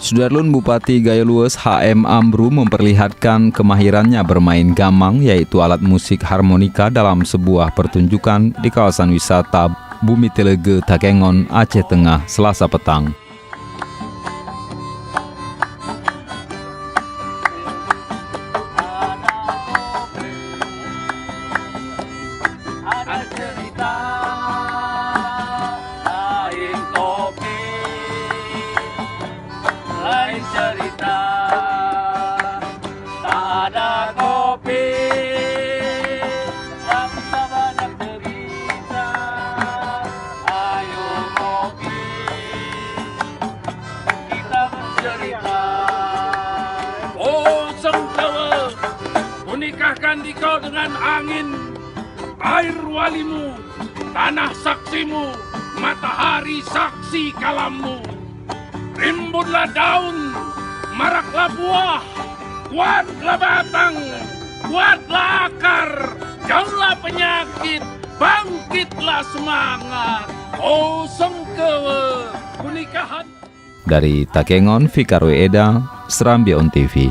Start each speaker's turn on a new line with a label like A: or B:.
A: Sudarlun Bupati Gayo Lues HM Amru memperlihatkan kemahirannya bermain gamang, yaitu alat musik harmonika, dalam sebuah pertunjukan di kawasan wisata Bumi Telege, Takengon, Aceh Tengah, Selasa petang.
B: Cerita tak ada kopi, bangsa banyak derita. Ayo kopi, kita bercerita. Oh Sengkawa, kunikahkan dikau dengan angin, air walimu, tanah saksimu, matahari saksi kalammu. Rimbunlah daun, maraklah buah, kuatlah batang, kuatlah akar, jauhlah penyakit, bangkitlah semangat. Oh Sengkewe, kunikahan.
A: Dari Takengon, Fikar Eda, Serambi On TV.